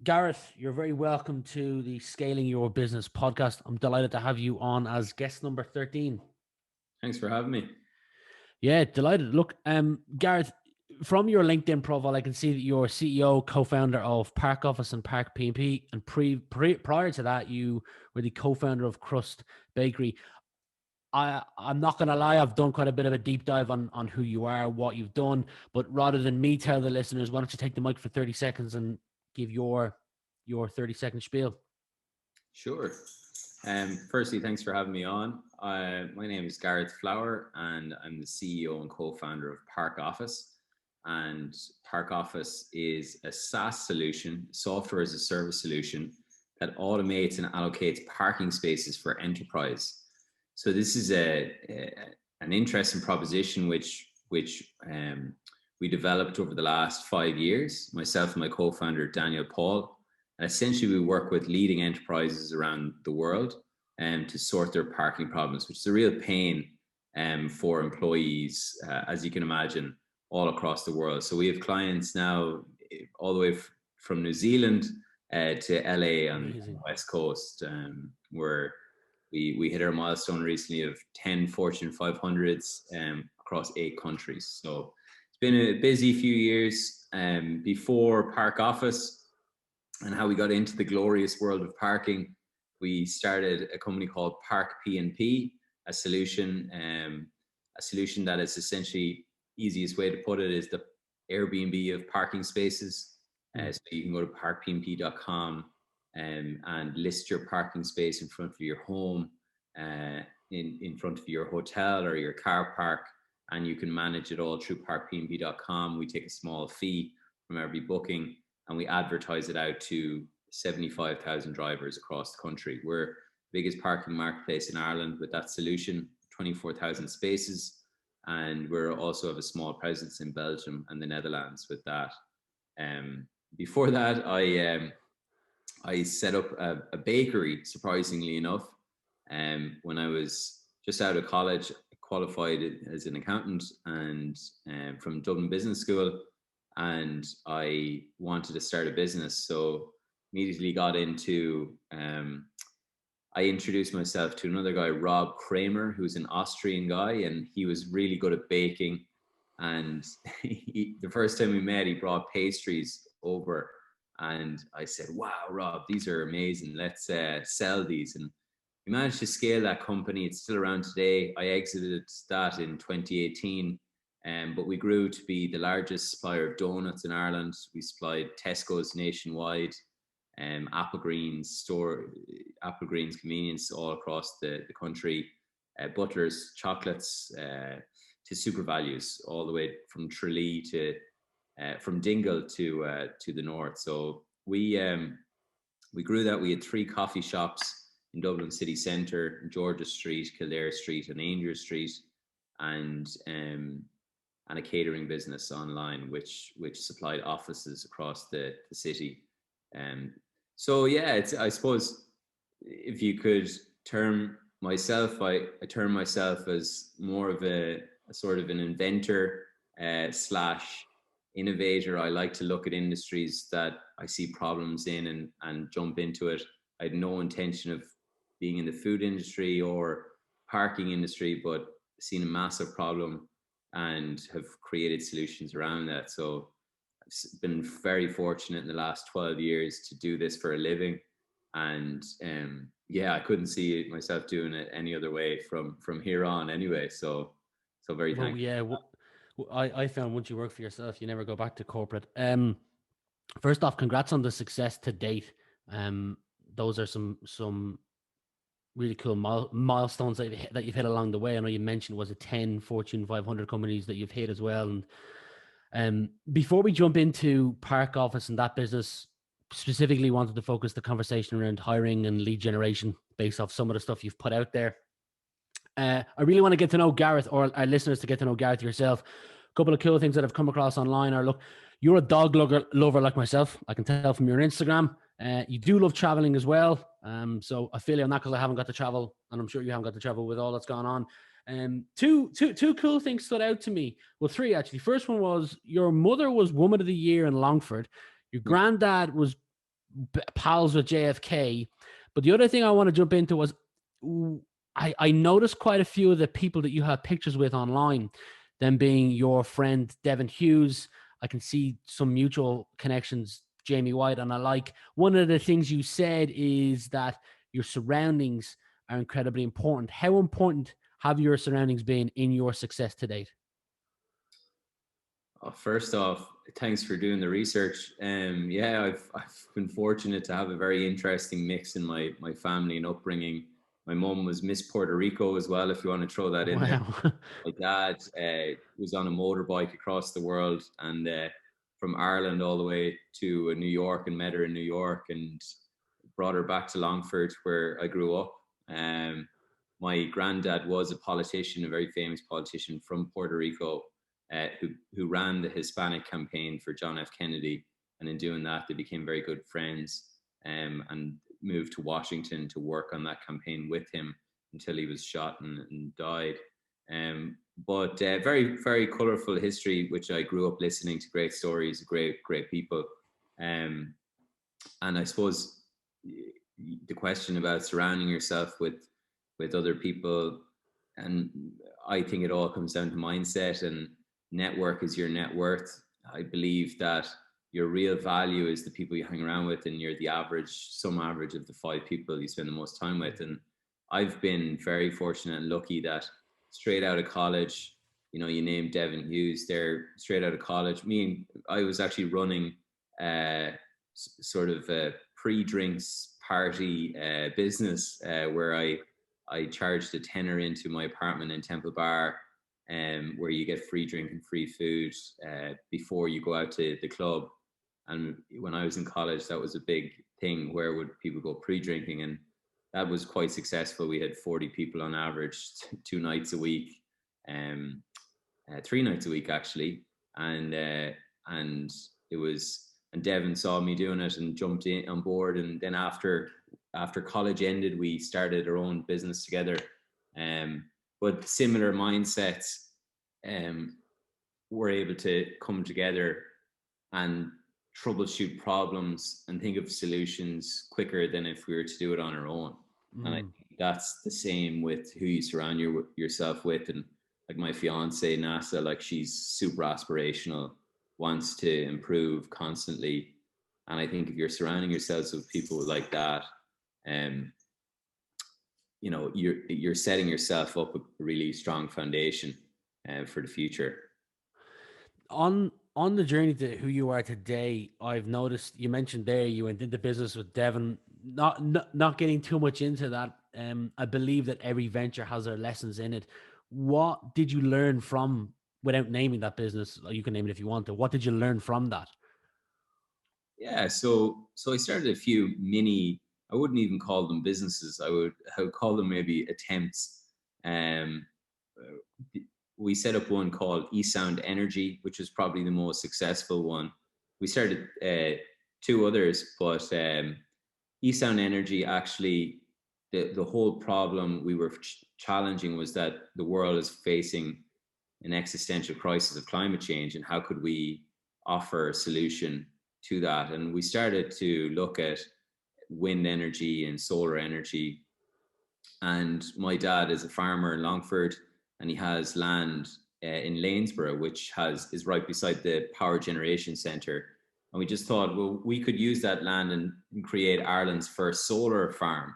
Garret, you're very welcome to the Scaling Your Business podcast. I'm delighted to have you on as guest number 13. Thanks for having me. Yeah, delighted. Look, Garret, from your LinkedIn profile, I can see that you're CEO, co-founder of ParkOffice and Park P&P, and prior to that, you were the co-founder of Crust Bakery. I'm not going to lie, I've done quite a bit of a deep dive on who you are, what you've done, but rather than me tell the listeners, why don't you take the mic for 30 seconds and give your 30-second spiel? Sure. Firstly, thanks for having me on. My name is Garret Flower, and I'm the CEO and co-founder of ParkOffice. And ParkOffice is a SaaS solution, software as a service solution, that automates and allocates parking spaces for enterprise. So this is an interesting proposition which we developed over the last 5 years, myself and my co-founder, Daniel Paul. And essentially, we work with leading enterprises around the world to sort their parking problems, which is a real pain for employees, as you can imagine, all across the world. So we have clients now all the way from New Zealand to LA on the West Coast, where we hit our milestone recently of 10 Fortune 500s across 8 countries. So it's been a busy few years before ParkOffice. And how we got into the glorious world of parking, we started a company called Park P&P, a solution that is essentially, easiest way to put it is the Airbnb of parking spaces. So you can go to parkpnp.com and list your parking space in front of your home, in front of your hotel or your car park, and you can manage it all through parkpnp.com. We take a small fee from every booking, and we advertise it out to 75,000 drivers across the country. We're the biggest parking marketplace in Ireland with that solution, 24,000 spaces. And we also have a small presence in Belgium and the Netherlands with that. Before that, I set up a bakery, surprisingly enough. When I was just out of college, I qualified as an accountant and from Dublin Business School. And I wanted to start a business, so immediately got into, I introduced myself to another guy, Rob Kramer, who's an Austrian guy, and he was really good at baking. And the first time we met, he brought pastries over, and I said, wow, Rob, these are amazing. Let's sell these. And we managed to scale that company. It's still around today. I exited that in 2018. But we grew to be the largest supplier of donuts in Ireland. We supplied Tesco's nationwide, Applegreens convenience all across the country, Butler's chocolates to Super Values, all the way from Tralee to from Dingle to the north. So we grew that. We had 3 coffee shops in Dublin city centre, Georgia Street, Kildare Street, and Ainger Street, and a catering business online, which supplied offices across the city. So yeah, I suppose if you could term myself, I term myself as more of a sort of an inventor slash innovator. I like to look at industries that I see problems in and jump into it. I had no intention of being in the food industry or parking industry, but seen a massive problem and have created solutions around that. So I've been very fortunate in the last 12 years to do this for a living. And yeah, I couldn't see myself doing it any other way from here on anyway. So very thankful. Yeah, I found once you work for yourself, you never go back to corporate. First off, congrats on the success to date. Those are some really cool milestones that you've hit along the way. I know you mentioned, was it 10 Fortune 500 companies that you've hit as well. And before we jump into ParkOffice and that business, specifically wanted to focus the conversation around hiring and lead generation based off some of the stuff you've put out there. I really want to get to know Garret, or our listeners to get to know Garret yourself. A couple of cool things that I've come across online are, look, you're a dog lover like myself. I can tell from your Instagram. You do love traveling as well. So I feel you on that because I haven't got to travel, and I'm sure you haven't got to travel with all that's gone on. Two cool things stood out to me. Well, 3 actually. First one was your mother was Woman of the Year in Longford. Your granddad was pals with JFK. But the other thing I want to jump into was I noticed quite a few of the people that you have pictures with online, them being your friend Devin Hughes. I can see some mutual connections, Jamie White, and I like one of the things you said is that your surroundings are incredibly important. How important have your surroundings been in your success to date? First off, thanks for doing the research. Yeah, I've been fortunate to have a very interesting mix in my family and upbringing. My mom was Miss Puerto Rico as well, if you want to throw that in there. Wow. My dad was on a motorbike across the world, and from Ireland all the way to New York, and met her in New York, and brought her back to Longford where I grew up. Um, my granddad was a politician, a very famous politician from Puerto Rico, who ran the Hispanic campaign for John F. Kennedy. And in doing that, they became very good friends, and moved to Washington to work on that campaign with him until he was shot and died. But very, very colorful history, which I grew up listening to great stories, great, great people. And I suppose the question about surrounding yourself with other people, and I think it all comes down to mindset, and network is your net worth. I believe that your real value is the people you hang around with, and you're the sum average of the 5 people you spend the most time with. And I've been very fortunate and lucky that straight out of college, you named Devin Hughes there, straight out of college. I was actually running sort of a pre-drinks party business, where I charged a tenner into my apartment in Temple Bar, where you get free drink and free food before you go out to the club. And when I was in college, that was a big thing. Where would people go pre-drinking? And that was quite successful. We had 40 people on average, 2 nights a week, 3 nights a week actually, and it was. And Devin saw me doing it and jumped in on board. And then after college ended, we started our own business together. But similar mindsets, were able to come together and troubleshoot problems and think of solutions quicker than if we were to do it on our own. And I think that's the same with who you surround yourself with. And like my fiance Nasa, like she's super aspirational, wants to improve constantly. And I think if you're surrounding yourselves with people like that, you're setting yourself up with a really strong foundation for the future. On the journey to who you are today, I've noticed you mentioned there you went into business with Devon. Not getting too much into that. I believe that every venture has their lessons in it. What did you learn from, without naming that business? You can name it if you want to. What did you learn from that? Yeah, so I started a few mini. I wouldn't even call them businesses. I would call them maybe attempts. Um, we set up one called ESound Energy, which was probably the most successful one. We started 2 others, but ESound Energy actually, the whole problem we were challenging was that the world is facing an existential crisis of climate change, and how could we offer a solution to that? And we started to look at wind energy and solar energy. And my dad is a farmer in Longford, and he has land in Lanesborough, which is right beside the power generation centre. And we just thought, well, we could use that land and create Ireland's first solar farm,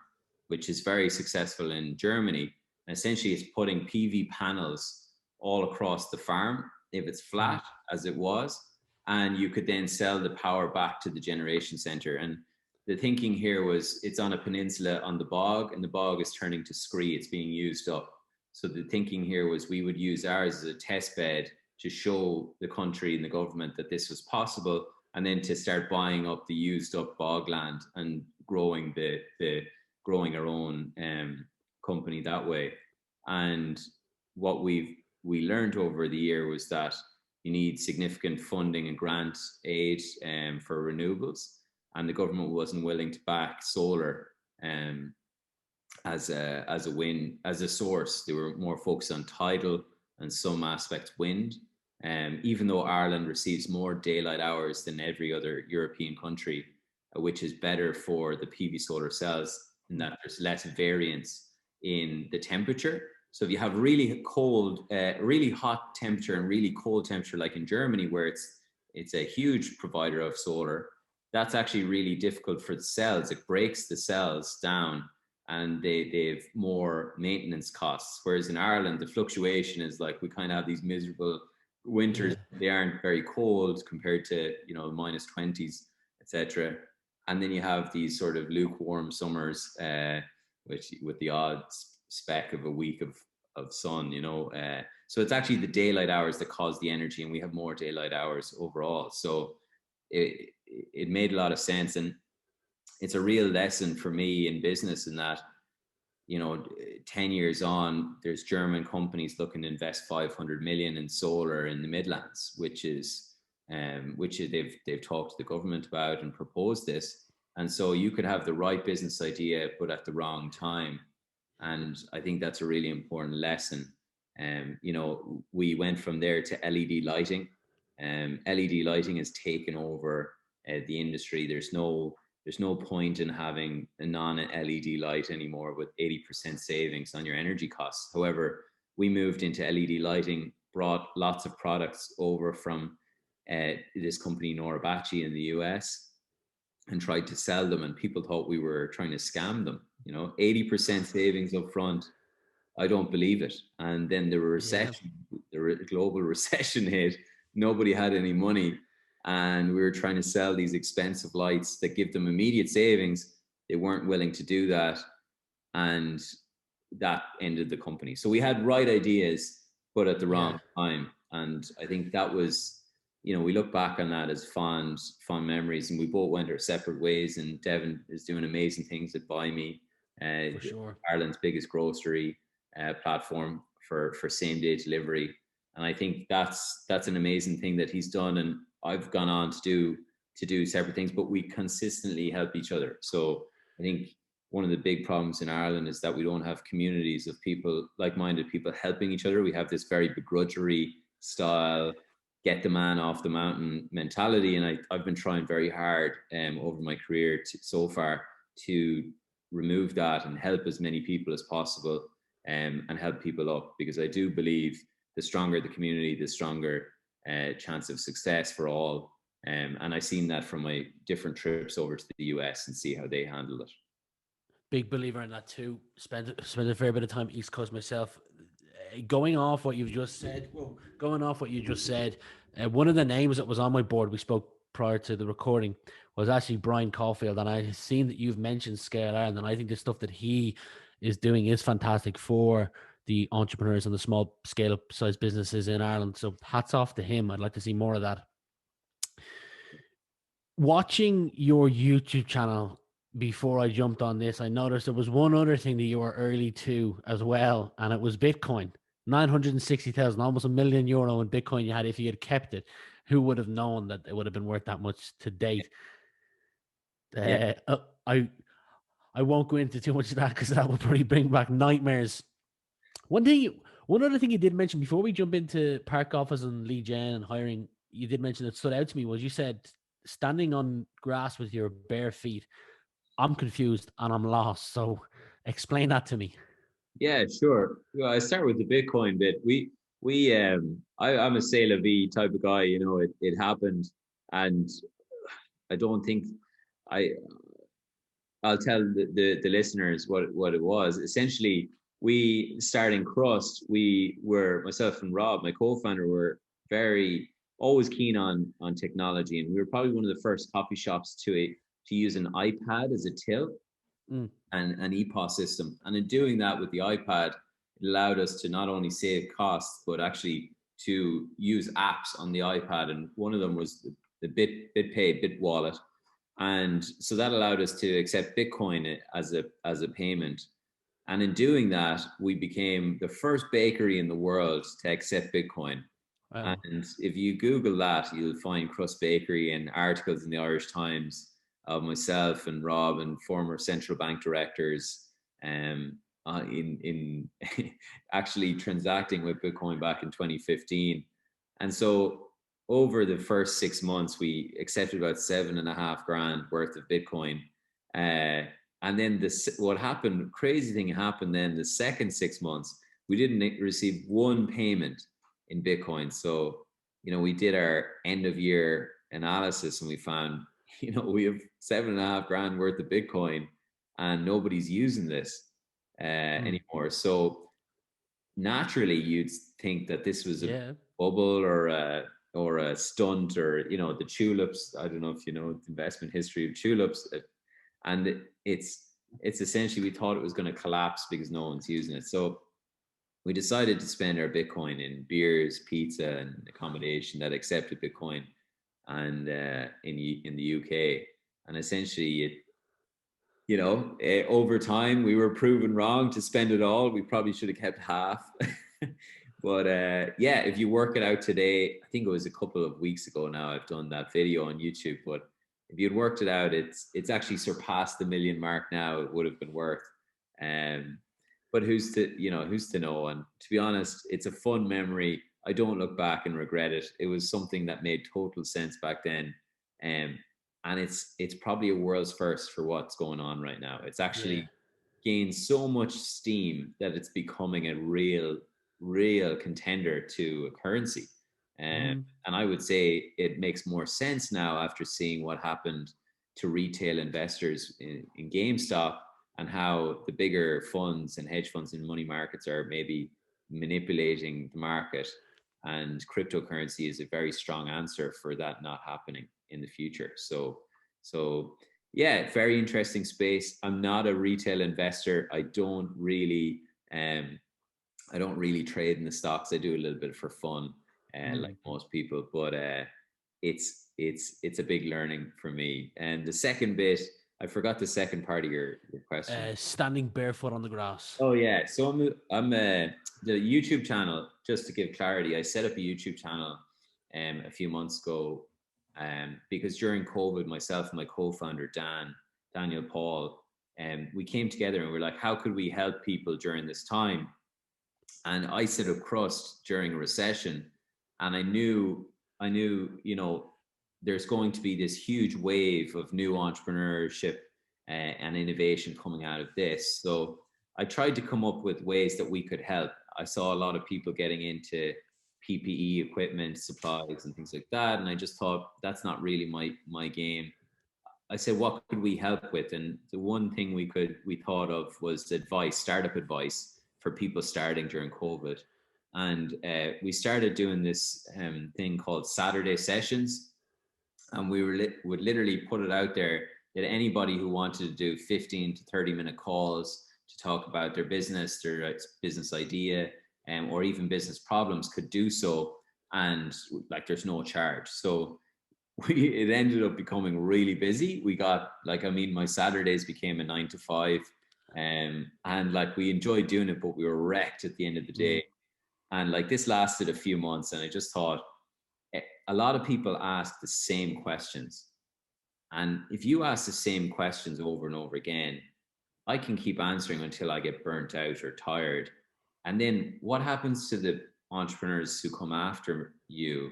which is very successful in Germany. And essentially, it's putting PV panels all across the farm if it's flat, as it was, and you could then sell the power back to the generation centre. And the thinking here was, it's on a peninsula on the bog, and the bog is turning to scree, it's being used up. So the thinking here was we would use ours as a test bed to show the country and the government that this was possible, and then to start buying up the used up bog land and growing growing our own company that way. And what we learned over the year was that you need significant funding and grant aid for renewables, and the government wasn't willing to back solar as a source. They were more focused on tidal and some aspects wind. Even though Ireland receives more daylight hours than every other European country, which is better for the PV solar cells in that there's less variance in the temperature. So if you have really cold, really hot temperature and really cold temperature, like in Germany, where it's a huge provider of solar, that's actually really difficult for the cells. It breaks the cells down and they've more maintenance costs. Whereas in Ireland, the fluctuation is like we kind of have these miserable winters. Yeah. They aren't very cold compared to, you know, minus 20s, etc. And then you have these sort of lukewarm summers, which with the odd speck of a week of sun, you know. So it's actually the daylight hours that cause the energy, and we have more daylight hours overall. So it made a lot of sense, and it's a real lesson for me in business in that, you know, 10 years on, there's German companies looking to invest 500 million in solar in the Midlands, which they've talked to the government about and proposed this. And so you could have the right business idea, but at the wrong time. And I think that's a really important lesson. You know, we went from there to LED lighting. LED lighting has taken over the industry. There's no point in having a non-LED light anymore with 80% savings on your energy costs. However, we moved into LED lighting, brought lots of products over from this company Norabachi in the US, and tried to sell them, and people thought we were trying to scam them. You know, 80% savings up front. I don't believe it. And then the Yeah. recession, global recession hit. Nobody had any money, and we were trying to sell these expensive lights that give them immediate savings. They weren't willing to do that, and that ended the company. So we had right ideas, but at the Yeah. wrong time. And I think that was, you know, we look back on that as fond memories, and we both went our separate ways. And Devin is doing amazing things at Buy Me, For sure. Ireland's biggest grocery platform for same day delivery. And I think that's an amazing thing that he's done. And I've gone on to do separate things, but we consistently help each other. So I think one of the big problems in Ireland is that we don't have communities of people, like-minded people, helping each other. We have this very begrudgery style, get the man off the mountain mentality. And I've been trying very hard over my career so far to remove that and help as many people as possible, and help people up, because I do believe the stronger the community, the stronger chance of success for all. And I've seen that from my different trips over to the US and see how they handle it. Big believer in that too. Spent a fair bit of time East Coast myself. Going off what you've just said, one of the names that was on my board, we spoke prior to the recording, was actually Brian Caulfield, and I have seen that you've mentioned Scale Ireland, and I think the stuff that he is doing is fantastic for the entrepreneurs and the small scale up size businesses in Ireland. So hats off to him. I'd like to see more of that. Watching your YouTube channel before I jumped on this, I noticed there was one other thing that you were early to as well, and it was Bitcoin. 960,000, almost €1 million in Bitcoin you had if you had kept it. Who would have known that it would have been worth that much to date? Yeah. I won't go into too much of that because that will probably bring back nightmares. One other thing you did mention before we jump into ParkOffice and lead gen and hiring, you did mention that stood out to me was you said standing on grass with your bare feet. I'm confused and I'm lost. So explain that to me. Yeah, sure. Well, I start with the Bitcoin bit. I'm a say la vie type of guy. You know, it happened, and I don't think I I'll tell the listeners what it was. Essentially, we starting Crust, we were, myself and Rob, my co-founder, were very always keen on technology, and we were probably one of the first coffee shops to use an iPad as a till Mm. and an EPOS system. And in doing that with the iPad, it allowed us to not only save costs, but actually to use apps on the iPad. And one of them was the BitPay, Bit Wallet. And so that allowed us to accept Bitcoin as a payment. And in doing that, we became the first bakery in the world to accept Bitcoin. Wow. And if you Google that, you'll find Crust Bakery and articles in the Irish Times of myself and Rob and former central bank directors, in actually transacting with Bitcoin back in 2015. And so over the first 6 months, we accepted about 7.5 grand worth of Bitcoin. And then what happened, crazy thing happened then the second 6 months, we didn't receive one payment in Bitcoin. So, we did our end of year analysis and we found, we have 7.5 grand worth of Bitcoin and nobody's using this anymore. So naturally you'd think that this was a bubble or a stunt, or the tulips. I don't know if you know the investment history of tulips, and it's essentially, we thought it was going to collapse because no one's using it. So we decided to spend our Bitcoin in beers, pizza, and accommodation that accepted Bitcoin, and in the UK. And essentially, over time, we were proven wrong to spend it all. We probably should have kept half. But yeah, if you work it out today, I think it was a couple of weeks ago now, I've done that video on YouTube. But if you'd worked it out, it's actually surpassed the million mark now. It would have been worth. But who's to know? And to be honest, it's a fun memory. I don't look back and regret it. It was something that made total sense back then. And it's probably a world's first for what's going on right now. It's actually gained so much steam that it's becoming a real contender to a currency. And I would say it makes more sense now after seeing what happened to retail investors in GameStop, and how the bigger funds and hedge funds and money markets are maybe manipulating the market. And cryptocurrency is a very strong answer for that not happening in the future. So yeah, very interesting space. I'm not a retail investor. I don't really trade in the stocks. I do a little bit for fun, like most people. But it's a big learning for me. And the second bit, I forgot the second part of your question. Standing barefoot on the grass. Oh yeah, so I'm the YouTube channel. Just to give clarity, I set up a YouTube channel a few months ago, because during COVID, myself and my co-founder Daniel Paul, we came together and we're like, how could we help people during this time? And I set up Crust during a recession, and I knew, there's going to be this huge wave of new entrepreneurship and innovation coming out of this. So I tried to come up with ways that we could help. I saw a lot of people getting into PPE equipment, supplies, and things like that, and I just thought that's not really my game. I said, what could we help with? And the one thing we thought of was advice, startup advice for people starting during COVID. And we started doing this thing called Saturday sessions. And we would literally put it out there that anybody who wanted to do 15 to 30-minute calls to talk about their business idea, or even business problems could do so. And like, there's no charge. So it ended up becoming really busy. We got my Saturdays became a 9 to 5, and like, we enjoyed doing it, but we were wrecked at the end of the day. And like, this lasted a few months, and I just thought, a lot of people ask the same questions, and if you ask the same questions over and over again, I can keep answering until I get burnt out or tired. And then what happens to the entrepreneurs who come after you?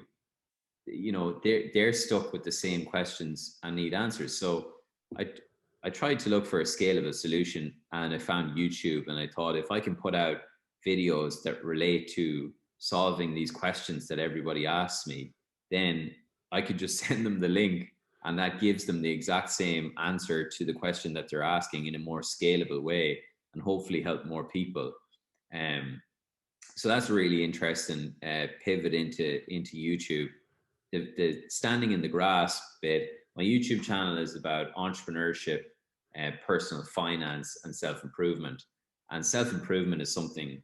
They're stuck with the same questions and need answers. So I tried to look for a scalable solution, and I found YouTube, and I thought, if I can put out videos that relate to solving these questions that everybody asks me, then I could just send them the link, and that gives them the exact same answer to the question that they're asking in a more scalable way, and hopefully help more people. So that's a really interesting pivot into YouTube. The standing in the grass bit, my YouTube channel is about entrepreneurship, personal finance, and self-improvement. And self-improvement is something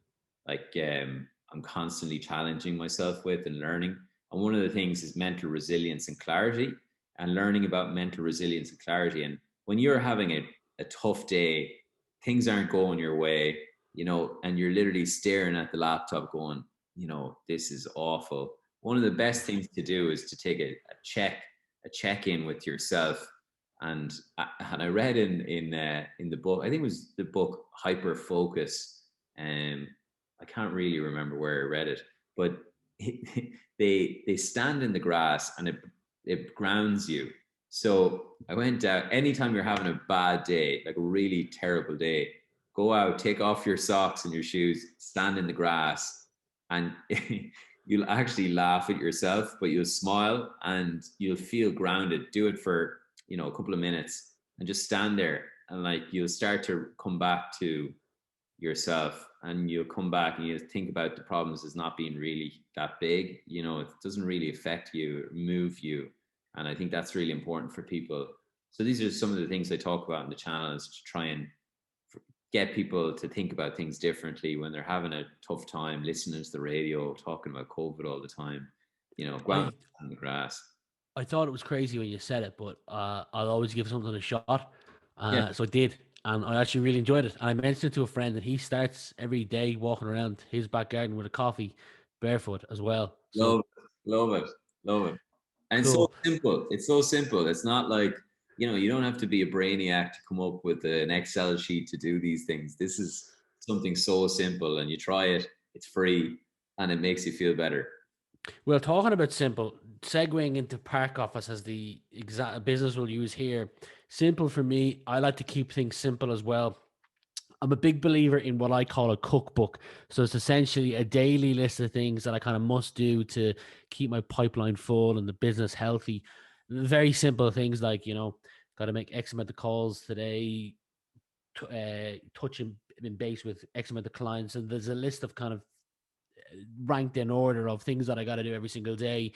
like, I'm constantly challenging myself with and learning. And one of the things is mental resilience and clarity, and learning about mental resilience and clarity. And when you're having a tough day, things aren't going your way, and you're literally staring at the laptop going, this is awful. One of the best things to do is to take a check-in with yourself. And I read in the book, I think it was the book Hyper Focus, and I can't really remember where I read it, but they stand in the grass and it grounds you. So I went out. Anytime you're having a bad day, like a really terrible day, go out, take off your socks and your shoes, stand in the grass, and you'll actually laugh at yourself, but you'll smile and you'll feel grounded. Do it for, a couple of minutes and just stand there, and like you'll start to come back to yourself, and you'll come back and you think about the problems as not being really that big. It doesn't really affect you, move you. And I think that's really important for people. So these are some of the things I talk about in the channel, is to try and get people to think about things differently when they're having a tough time, listening to the radio, talking about COVID all the time, ground in the grass. I thought it was crazy when you said it, but I'll always give something a shot. Yeah. So I did, and I actually really enjoyed it. And I mentioned it to a friend, and he starts every day walking around his back garden with a coffee, barefoot as well. Love So it. Love it. Love it. And it's so cool. simple. It's so simple. It's not like, you don't have to be a brainiac to come up with an Excel sheet to do these things. This is something so simple, and you try it, it's free, and it makes you feel better. Well, talking about simple, segueing into ParkOffice as the exact business we'll use here. Simple for me, I like to keep things simple as well. I'm a big believer in what I call a cookbook. So it's essentially a daily list of things that I kind of must do to keep my pipeline full and the business healthy. Very simple things like, got to make X amount of calls today, touching in base with X amount of clients. And there's a list of kind of ranked in order of things that I got to do every single day.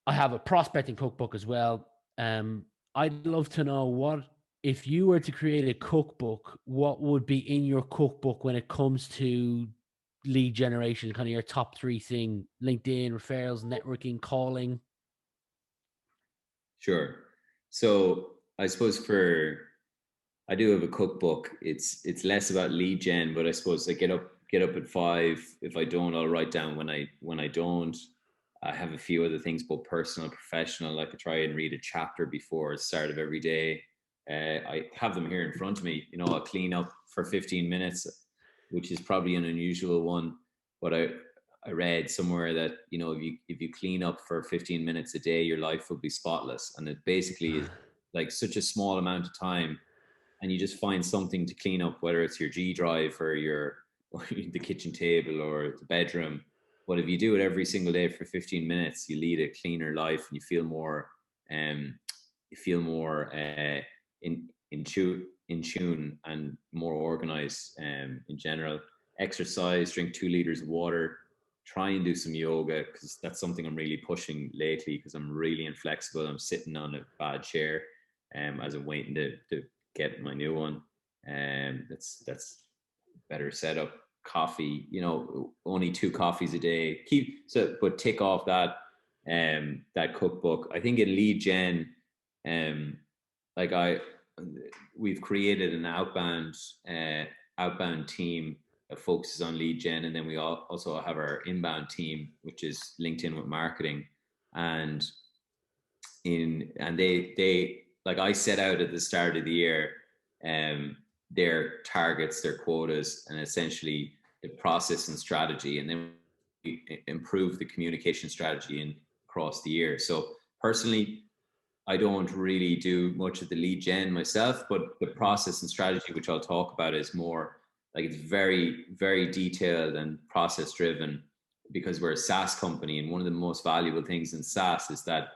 I have a prospecting cookbook as well. I'd love to know, what if you were to create a cookbook, what would be in your cookbook when it comes to lead generation, kind of your top three thing: LinkedIn, referrals, networking, calling. Sure. So I suppose I do have a cookbook. It's less about lead gen, but I suppose I get up at 5. If I don't, I'll write down when I don't. I have a few other things, both personal and professional. Like I try and read a chapter before the start of every day. I have them here in front of me. I'll clean up for 15 minutes, which is probably an unusual one. But I read somewhere that if you clean up for 15 minutes a day, your life will be spotless. And it basically is like such a small amount of time, and you just find something to clean up, whether it's your G drive or or the kitchen table or the bedroom. But if you do it every single day for 15 minutes, you lead a cleaner life, and um, you feel more in tune and more organized. In general, exercise, drink 2 liters of water, try and do some yoga, because that's something I'm really pushing lately, because I'm really inflexible. I'm sitting on a bad chair, as I'm waiting to get my new one. That's better setup. Coffee, only 2 coffees a day. But tick off that cookbook. I think in lead gen, um, like we've created an outbound team that focuses on lead gen, and then we also have our inbound team, which is LinkedIn with marketing, and they like, I set out at the start of the year their targets, their quotas, and essentially the process and strategy, and then we improve the communication strategy across the year. So personally, I don't really do much of the lead gen myself, but the process and strategy, which I'll talk about, is more like, it's very, very detailed and process driven, because we're a SaaS company. And one of the most valuable things in SaaS is that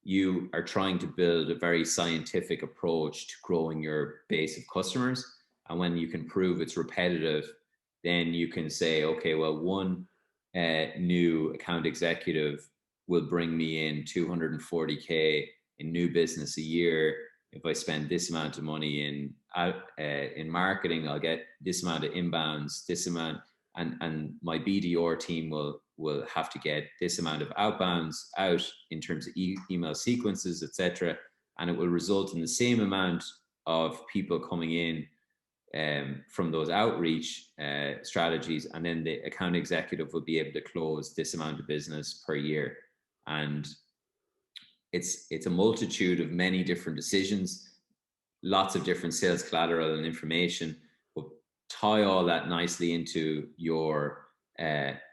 you are trying to build a very scientific approach to growing your base of customers. And when you can prove it's repetitive, then you can say, okay, well, one new account executive will bring me in 240K in new business a year. If I spend this amount of money in marketing, I'll get this amount of inbounds, this amount, and my BDR team will have to get this amount of outbounds out in terms of email sequences, etc. And it will result in the same amount of people coming in from those outreach strategies, and then the account executive will be able to close this amount of business per year. And it's a multitude of many different decisions, lots of different sales collateral and information, but tie all that nicely into your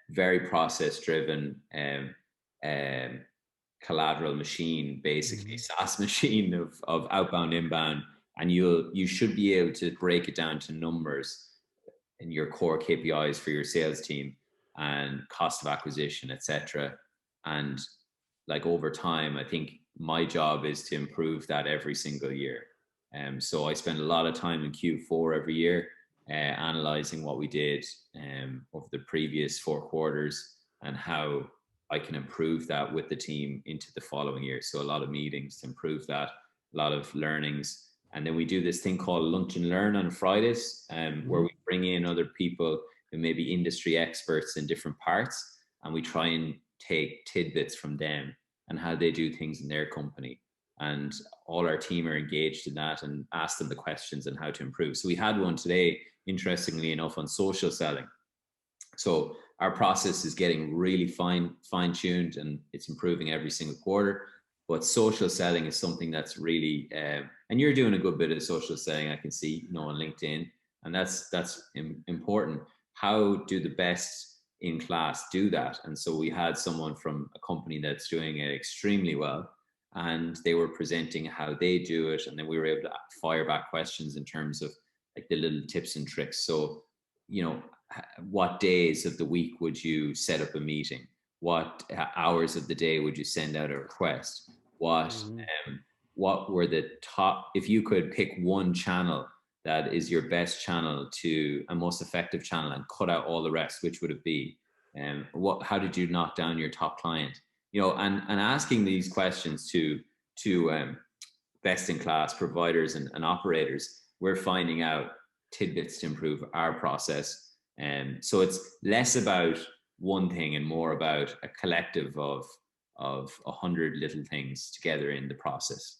very process driven, um, collateral machine, basically SaaS machine of outbound, inbound, and you should be able to break it down to numbers in your core KPIs for your sales team and cost of acquisition, etc. And like over time, I think my job is to improve that every single year. So I spend a lot of time in Q4 every year analyzing what we did over the previous 4 quarters and how I can improve that with the team into the following year. So a lot of meetings to improve that, a lot of learnings. And then we do this thing called Lunch and Learn on Fridays, where we bring in other people who may be industry experts in different parts, and we try and take tidbits from them and how they do things in their company. And all our team are engaged in that and ask them the questions and how to improve. So we had one today, interestingly enough, on social selling. So our process is getting really fine-tuned and it's improving every single quarter. But social selling is something that's really, and you're doing a good bit of social selling, I can see, on LinkedIn, and that's important. How do the best in class do that? And so we had someone from a company that's doing it extremely well, and they were presenting how they do it, and then we were able to fire back questions in terms of like the little tips and tricks. So, what days of the week would you set up a meeting? What hours of the day would you send out a request? What were the top, if you could pick one channel that is your best channel to a most effective channel and cut out all the rest, which would it be? How did you knock down your top client? And asking these questions to best in class providers and operators, we're finding out tidbits to improve our process. So it's less about one thing and more about a collective of 100 little things together in the process.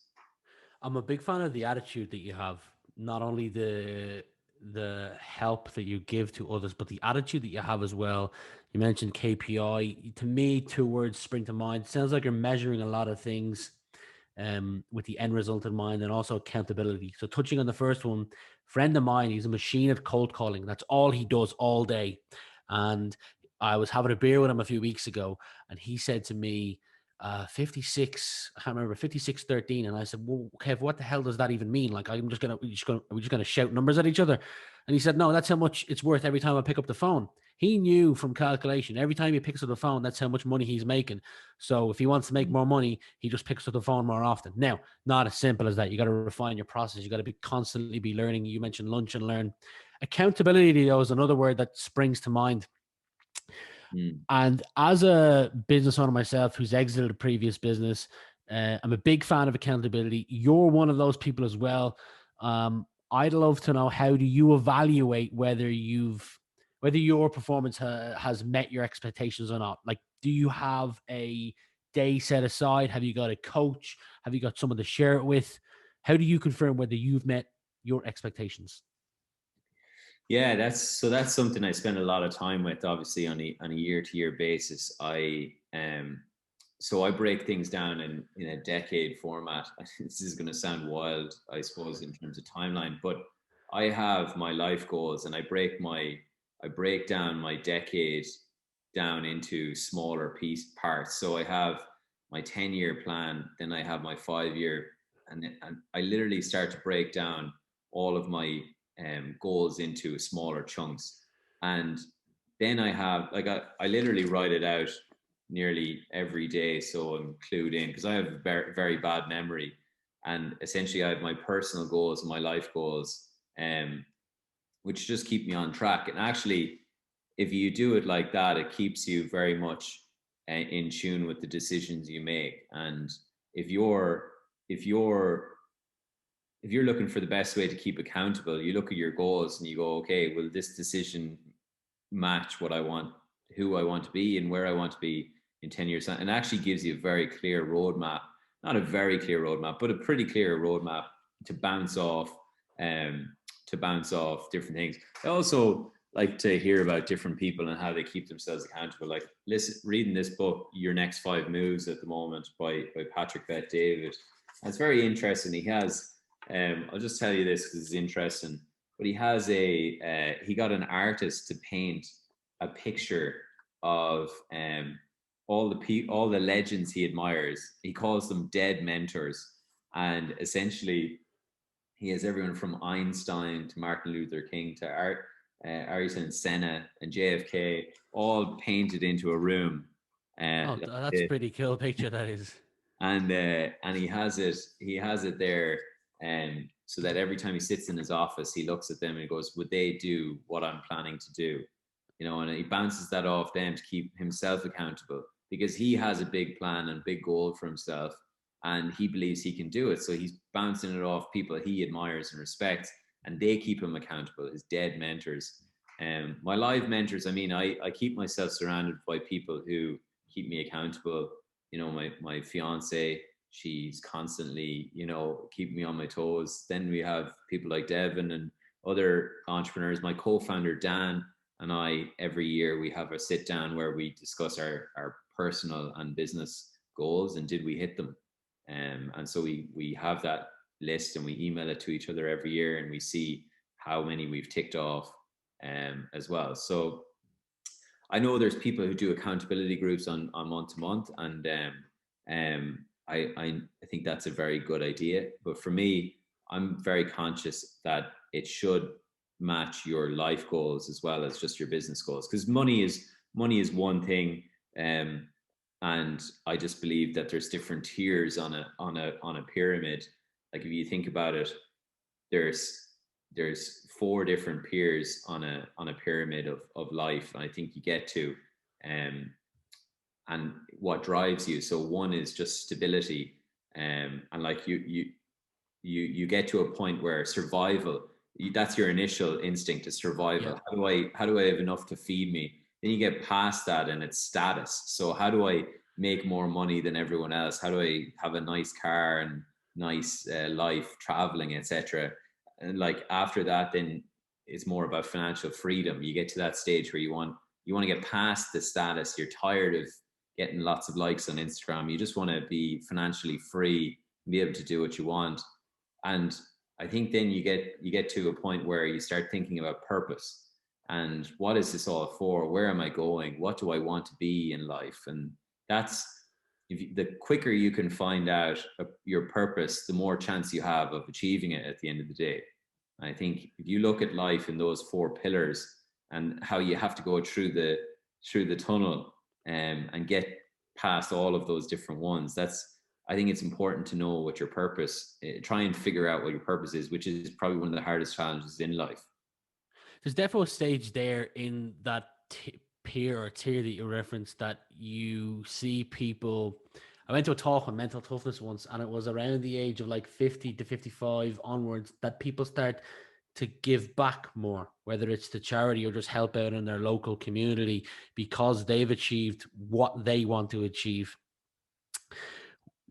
I'm a big fan of the attitude that you have, not only the help that you give to others, but the attitude that you have as well. You mentioned KPI. To me, 2 words spring to mind. It sounds like you're measuring a lot of things with the end result in mind, and also accountability. So touching on the first one, friend of mine, he's a machine at cold calling. That's all he does all day. And I was having a beer with him a few weeks ago, and he said to me, 56, I can't remember, 5613. And I said, well, Kev, what the hell does that even mean? Like, are we just gonna shout numbers at each other? And he said, no, that's how much it's worth every time I pick up the phone. He knew from calculation, every time he picks up the phone, that's how much money he's making. So if he wants to make more money, he just picks up the phone more often. Now, not as simple as that. You got to refine your process. You got to be constantly be learning. You mentioned lunch and learn. Accountability, though, is another word that springs to mind. And as a business owner myself who's exited a previous business, I'm a big fan of accountability. You're one of those people as well. I'd love to know, how do you evaluate whether your performance has met your expectations or not? Like, do you have a day set aside? Have you got a coach? Have you got someone to share it with? How do you confirm whether you've met your expectations? Yeah, that's something I spend a lot of time with, obviously on a year-to-year basis. So I break things down in a decade format. This is going to sound wild, I suppose, in terms of timeline, but I have my life goals, and I break down my decade down into smaller parts. So I have my 10-year plan, then I have my 5-year, and I literally start to break down all of my goals into smaller chunks. And then I have, like, I literally write it out nearly every day, so I'm clued in, because I have a very, very bad memory. And essentially I have my personal goals and my life goals, which just keep me on track. And actually, if you do it like that, it keeps you very much in tune with the decisions you make. And if you're if you're if you're looking for the best way to keep accountable, you look at your goals and you go, okay, will this decision match what I want, who I want to be, and where I want to be in 10 years? And actually gives you a very clear roadmap, not a very clear roadmap, but a pretty clear roadmap to bounce off, different things. I also like to hear about different people and how they keep themselves accountable. Like, reading this book, Your Next 5 Moves, at the moment, by Patrick Bet-David. It's very interesting. He has, I'll just tell you this because it's interesting, but he has he got an artist to paint a picture of all the legends he admires. He calls them dead mentors, and essentially he has everyone from Einstein to Martin Luther King to Ayrton Senna and JFK all painted into a room. Oh, that's a pretty cool picture, that is. And he has it there, so that every time he sits in his office, he looks at them and he goes, would they do what I'm planning to do? And he bounces that off them to keep himself accountable, because he has a big plan and big goal for himself, and he believes he can do it. So he's bouncing it off people he admires and respects, and they keep him accountable, his dead mentors. My live mentors, I keep myself surrounded by people who keep me accountable. My fiance, she's constantly, keeping me on my toes. Then we have people like Devin and other entrepreneurs. My co-founder, Dan, and I, every year we have a sit down where we discuss our personal and business goals and did we hit them. And so we have that list and we email it to each other every year, and we see how many we've ticked off as well. So I know there's people who do accountability groups on month to month, and I think that's a very good idea. But for me, I'm very conscious that it should match your life goals as well as just your business goals, because money is one thing, and I just believe that there's different tiers on a pyramid. Like if you think about it, there's 4 different peers on a pyramid of life, and I think you get to and what drives you. So one is just stability, and like you get to a point where survival, that's your initial instinct, is survival. Yeah. How do I have enough to feed me? Then you get past that and it's status. So how do I make more money than everyone else? How do I have a nice car and nice life, traveling, etc.? And like after that, then it's more about financial freedom. You get to that stage where you want to get past the status. You're tired of getting lots of likes on Instagram. You just want to be financially free and be able to do what you want. And I think then you get to a point where you start thinking about purpose and what is this all for? Where am I going? What do I want to be in life? And that's the quicker you can find out your purpose, the more chance you have of achieving it at the end of the day. And I think if you look at life in those 4 pillars and how you have to go through the tunnel and get past all of those different ones, I think it's important to know what your purpose, try and figure out what your purpose is, which is probably one of the hardest challenges in life. There's definitely a stage there in that peer or tier that you referenced that you see people. I went to a talk on mental toughness once, and it was around the age of like 50 to 55 onwards that people start to give back more, whether it's to charity or just help out in their local community because they've achieved what they want to achieve.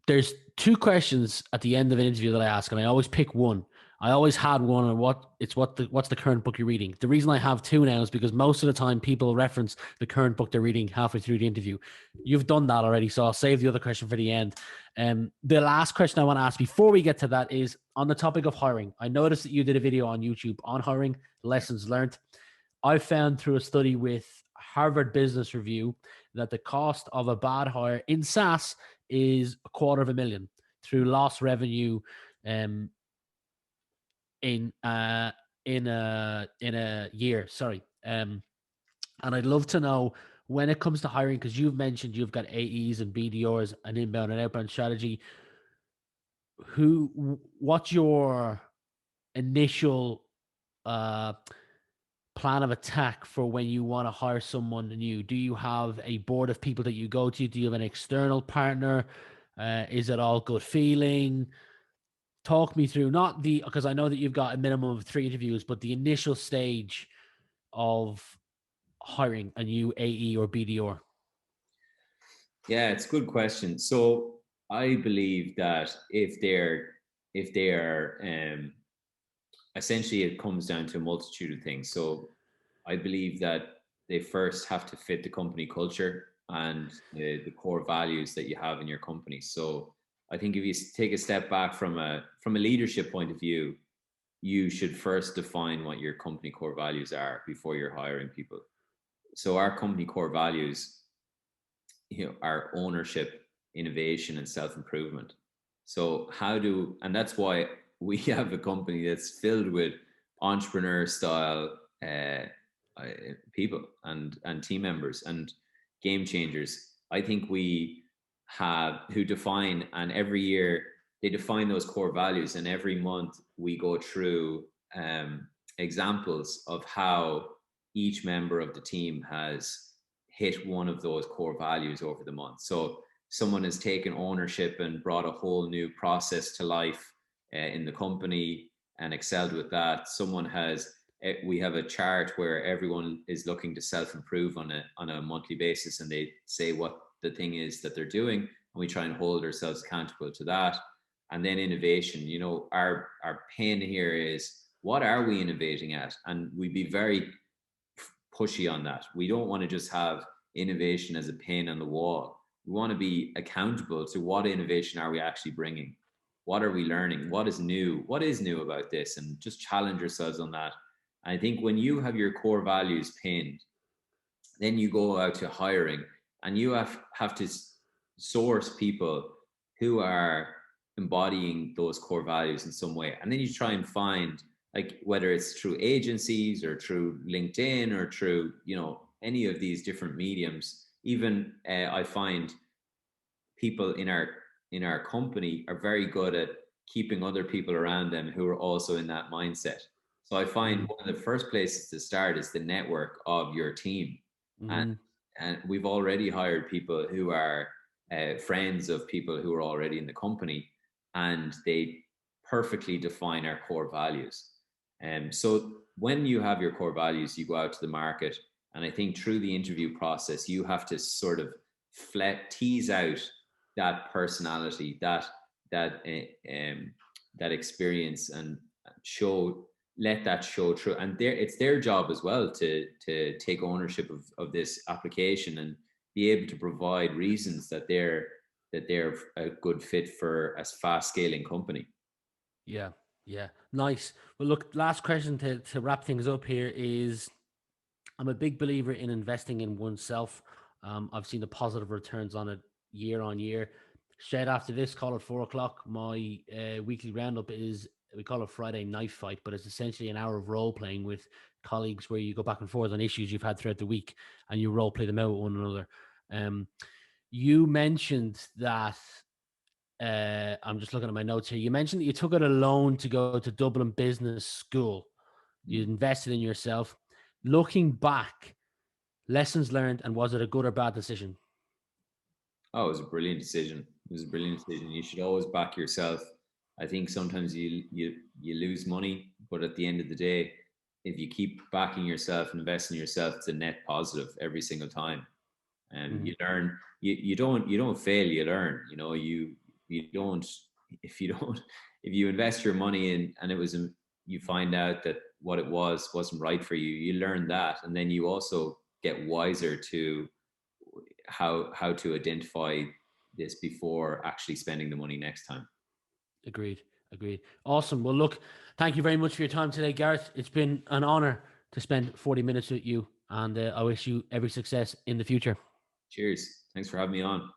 There's 2 questions at the end of an interview that I ask, and I always pick one. I always had one on what's the current book you're reading. The reason I have 2 now is because most of the time people reference the current book they're reading halfway through the interview. You've done that already, so I'll save the other question for the end. The last question I want to ask before we get to that is on the topic of hiring. I noticed that you did a video on YouTube on hiring, lessons learned. I found through a study with Harvard Business Review that the cost of a bad hire in SaaS is $250,000 through lost revenue in a year. Sorry. And I'd love to know when it comes to hiring, because you've mentioned you've got AEs and BDRs, an inbound and outbound strategy. What's your initial plan of attack for when you want to hire someone new? Do you have a board of people that you go to? Do you have an external partner? Is it all good feeling? Talk me through, not because I know that you've got a minimum of 3 interviews, but the initial stage of hiring a new AE or BDR. Yeah, it's a good question. So I believe that if they are essentially, it comes down to a multitude of things. So I believe that they first have to fit the company culture and the core values that you have in your company. So I think if you take a step back from a leadership point of view, you should first define what your company core values are before you're hiring people. so our company core values, are ownership, innovation, and self-improvement. So and that's why we have a company that's filled with entrepreneur style uh, people and team members and game changers. I think we have who define, and every year they define those core values, and every month we go through examples of how each member of the team has hit one of those core values over the month. So someone has taken ownership and brought a whole new process to life in the company and excelled with that. Someone has we have a chart where everyone is looking to self-improve on a monthly basis, and they say what the thing is that they're doing, and we try and hold ourselves accountable to that. And then innovation, our pain here is, what are we innovating at? And we'd be very pushy on that. We don't want to just have innovation as a pin on the wall. We want to be accountable to what innovation are we actually bringing? What are we learning? What is new? What is new about this? And just challenge yourselves on that. I think when you have your core values pinned, then you go out to hiring, and you have to source people who are embodying those core values in some way. And then you try and find, like, whether it's through agencies or through LinkedIn or through, any of these different mediums. Even I find people in our company are very good at keeping other people around them who are also in that mindset. So I find one of the first places to start is the network of your team. And we've already hired people who are friends of people who are already in the company, and they perfectly define our core values. And so when you have your core values, you go out to the market, and I think through the interview process, you have to sort of tease out that personality, that experience, and let that show through. And it's their job as well to take ownership of this application and be able to provide reasons that they're a good fit for a fast scaling company. Yeah, yeah, nice. Well, look, last question to wrap things up here is, I'm a big believer in investing in oneself. I've seen the positive returns on it year on year. Straight after this, call at 4 o'clock. My weekly roundup is, we call it Friday Night Fight, but it's essentially an hour of role playing with colleagues where you go back and forth on issues you've had throughout the week, and you role play them out with one another. You mentioned that. I'm just looking at my notes here. You mentioned that you took out a loan to go to Dublin Business School. You invested in yourself. Looking back, lessons learned, and was it a good or bad decision? Oh, it was a brilliant decision. It was a brilliant decision. You should always back yourself. I think sometimes you lose money, but at the end of the day, if you keep backing yourself and investing in yourself, it's a net positive every single time. And you learn. You don't fail. You learn. You don't if you don't if you invest your money in, and you find out that what it wasn't right for you. You learn that, and then you also get wiser to how to identify this before actually spending the money next time. Agreed. Agreed. Awesome. Well, look, thank you very much for your time today, Gareth. It's been an honor to spend 40 minutes with you, and I wish you every success in the future. Cheers. Thanks for having me on.